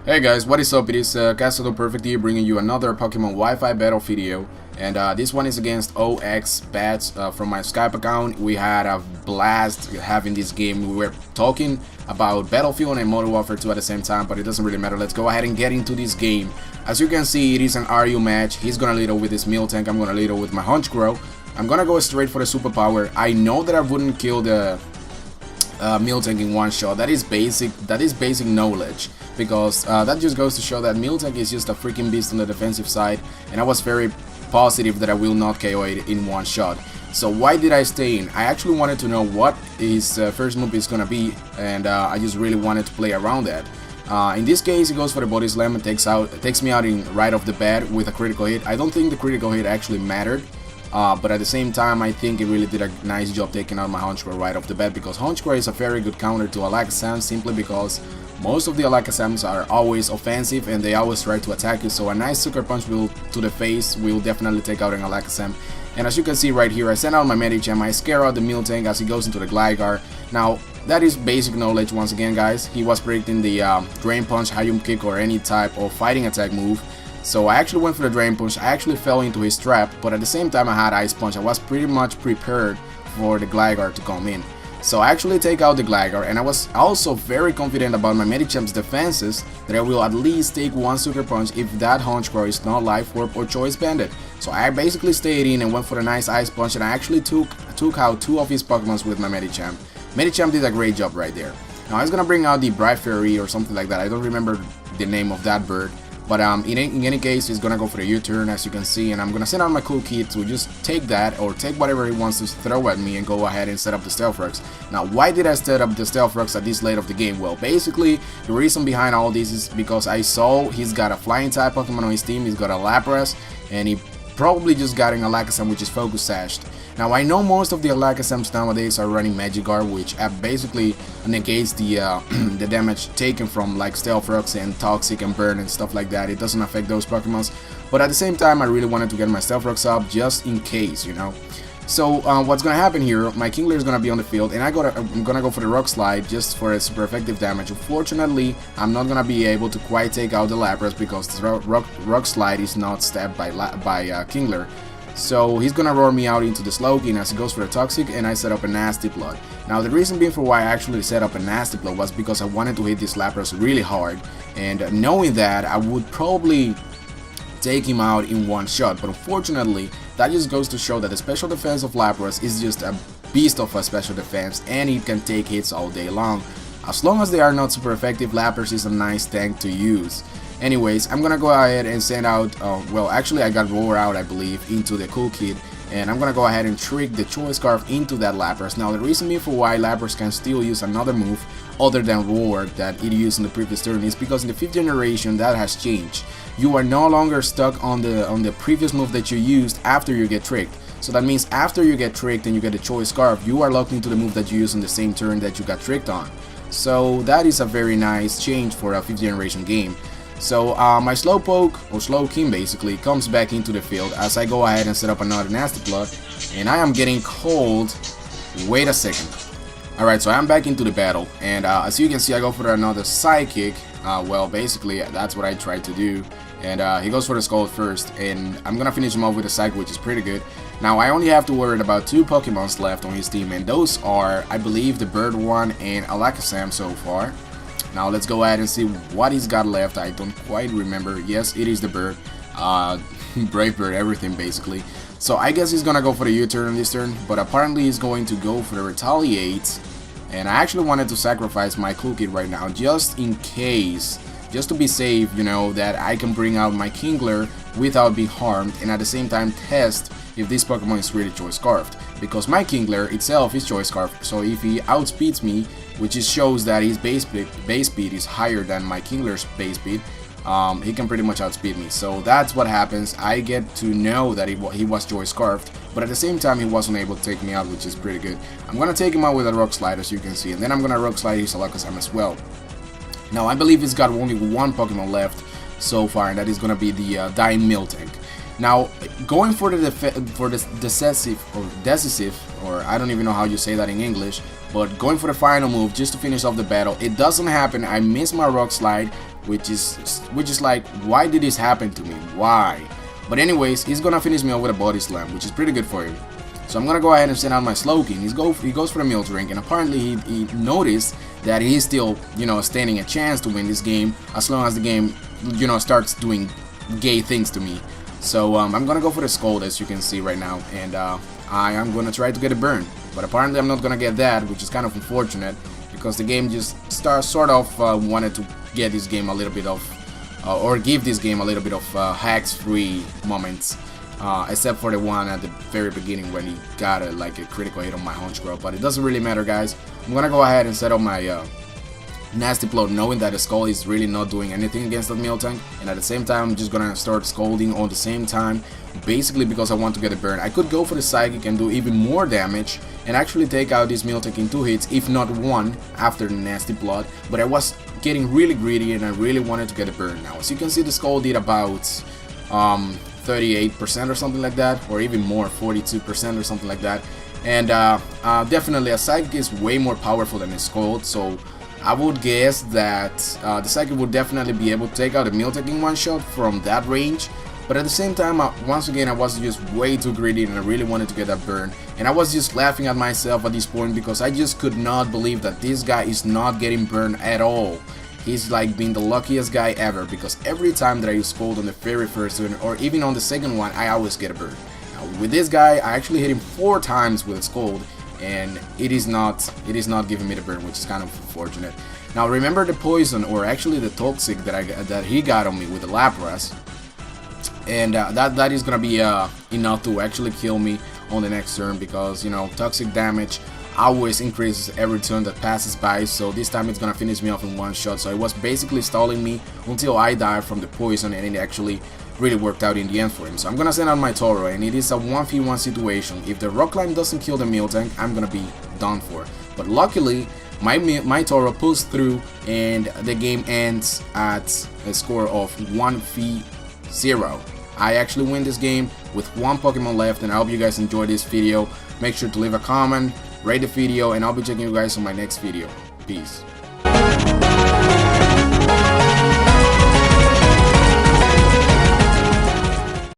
Hey guys, what is up? It is Casadorperfect here bringing you another Pokemon Wi-Fi Battle video, and this one is against OxBATS from my Skype account. We had a blast having this game. We were talking about Battlefield and Modern Warfare 2 at the same time, but it doesn't really matter. Let's go ahead and get into this game. As you can see, it is an RU match. He's gonna lead with his Miltank. I'm gonna lead with my Honchkrow. I'm gonna go straight for the superpower. I know that I wouldn't kill the Miltank in one shot. That is basic knowledge, because that just goes to show that Miltank is just a freaking beast on the defensive side, and I was very positive that I will not KO it in one shot. So why did I stay in? I actually wanted to know what his first move is gonna be, and I just really wanted to play around that. In this case, he goes for the body slam and takes me out in right off the bat with a critical hit. I don't think the critical hit actually mattered. But at the same time, I think it really did a nice job taking out my Honchkrow right off the bat, because Honchkrow is a very good counter to Alakazam, simply because most of the Alakazams are always offensive and they always try to attack you, so a nice Sucker Punch to the face will definitely take out an Alakazam. And as you can see right here, I send out my Medicham, I scare out the Miltank as he goes into the Gligar. Now, that is basic knowledge once again, guys. He was predicting the Drain Punch, Hayum Kick, or any type of fighting attack move. So I actually went for the Drain Punch. I actually fell into his trap, but at the same time I had Ice Punch. I was pretty much prepared for the Gligar to come in. So I actually take out the Gligar, and I was also very confident about my Medicham's defenses that I will at least take one Sucker Punch if that Honchkrow is not Life Orb or Choice Banded. So I basically stayed in and went for a nice Ice Punch, and I actually took out two of his Pokemons with my Medicham. Medicham did a great job right there. Now I was gonna bring out the Bright Fairy or something like that. I don't remember the name of that bird. But in any case, he's gonna go for the U-turn, as you can see, and I'm gonna send out my cool kid to just take that, or take whatever he wants to throw at me, and go ahead and set up the Stealth Rocks. Now, why did I set up the Stealth Rocks at this late of the game? Well, basically, the reason behind all this is because I saw he's got a Flying type Pokemon on his team, he's got a Lapras, and he probably just got an Alakazam which is Focus Sashed. Now, I know most of the Alakazams nowadays are running Magikarp, which basically negates the the damage taken from like Stealth Rocks and Toxic and Burn and stuff like that. It doesn't affect those Pokemons, but at the same time, I really wanted to get my Stealth Rocks up just in case, you know. So what's gonna happen here? My Kingler is gonna be on the field, and I'm gonna go for the Rock Slide just for its super effective damage. Unfortunately, I'm not gonna be able to quite take out the Lapras because the Rock Slide is not stabbed by Kingler. So he's gonna roar me out into the Slowking as he goes for the Toxic, and I set up a Nasty Plot. Now the reason being for why I actually set up a Nasty Plot was because I wanted to hit this Lapras really hard, and knowing that I would probably take him out in one shot, but unfortunately that just goes to show that the special defense of Lapras is just a beast of a special defense, and it can take hits all day long. As long as they are not super effective, Lapras is a nice tank to use. Anyways, I'm gonna go ahead and send out, well actually I got Roar out I believe into the Cool Kid, and I'm gonna go ahead and trick the Choice Scarf into that Lapras. Now the reason being for why Lapras can still use another move other than Roar that it used in the previous turn is because in the 5th generation that has changed. You are no longer stuck on the previous move that you used after you get tricked. So that means after you get tricked and you get the Choice Scarf, you are locked into the move that you used in the same turn that you got tricked on. So that is a very nice change for a 5th generation game. So my Slowpoke, or Slowking basically, comes back into the field as I go ahead and set up another Nasty Plot, and I am getting cold. Wait a second. Alright, so I'm back into the battle, and as you can see I go for another Psychic. Well basically that's what I tried to do, and he goes for the Scald first, and I'm gonna finish him off with a Psychic, which is pretty good. Now I only have to worry about 2 Pokemons left on his team, and those are, I believe, the Bird one and Alakazam so far. Now let's go ahead and see what he's got left. I don't quite remember. Yes, it is the Bird. Brave Bird, everything basically. So I guess he's gonna go for the U-turn on this turn, but apparently he's going to go for the Retaliate. And I actually wanted to sacrifice my Cool Kid right now just in case, just to be safe, you know, that I can bring out my Kingler without being harmed, and at the same time test if this Pokemon is really Choice Scarfed, because my Kingler itself is Choice Scarfed. So if he outspeeds me, which shows that his base speed is higher than my Kingler's base speed, he can pretty much outspeed me. So that's what happens. I get to know that he was Choice Scarfed, but at the same time he wasn't able to take me out, which is pretty good. I'm gonna take him out with a Rock Slide, as you can see, and then I'm gonna Rock Slide his Alakazam as well. Now I believe he's got only one Pokemon left so far, and that is gonna be the Dying Miltank. Now, going for the decisive, or I don't even know how you say that in English, but going for the final move just to finish off the battle, it doesn't happen. I miss my Rock Slide. which is like, why did this happen to me? Why? But anyways, he's gonna finish me off with a body slam, which is pretty good for him. So I'm gonna go ahead and send out my Slowking. He goes for the Milk Drink, and apparently he noticed that he's still, you know, standing a chance to win this game as long as the game, you know, starts doing gay things to me. So I'm gonna go for the Scold, as you can see right now, and I am gonna try to get a burn. But apparently I'm not gonna get that, which is kind of unfortunate, because the game just sort of wanted to get this game a little bit of, or give this game a little bit of hacks-free moments. Except for the one at the very beginning when he got like a critical hit on my Hunch Girl, but it doesn't really matter, guys. I'm gonna go ahead and set up my Nasty Plot, knowing that the Skull is really not doing anything against that Miltank, and at the same time I'm just gonna start Scolding on the same time, basically because I want to get a burn. I could go for the Psychic and do even more damage and actually take out this Miltank in 2 hits, if not 1, after the Nasty Plot, but I was getting really greedy and I really wanted to get a burn now. As you can see, the Skull did about 38% or something like that, or even more, 42% or something like that. And definitely a Psychic is way more powerful than a Scold, so I would guess that the Psychic would definitely be able to take out a Miltank in one shot from that range. But at the same time, once again, I was just way too greedy and I really wanted to get that burn. And I was just laughing at myself at this point because I just could not believe that this guy is not getting burned at all. He's like being the luckiest guy ever, because every time that I use Scold on the very first one or even on the second one, I always get a burn. Now with this guy, I actually hit him 4 times with a Scold, and it is not giving me the burn, which is kind of unfortunate. Now remember the poison, or actually the toxic that he got on me with the Lapras, and that is gonna be enough to actually kill me on the next turn, because you know toxic damage always increases every turn that passes by, so this time it's gonna finish me off in one shot. So it was basically stalling me until I died from the poison, and it actually really worked out in the end for him. So I'm gonna send out my Toro, and it is a 1v1 situation. If the Rock Climb doesn't kill the Miltank, I'm gonna be done for. But luckily my Toro pulls through, and the game ends at a score of 1v0. I actually win this game with 1 Pokemon left, and I hope you guys enjoyed this video. Make sure to leave a comment, rate the video, and I'll be checking you guys on my next video. Peace.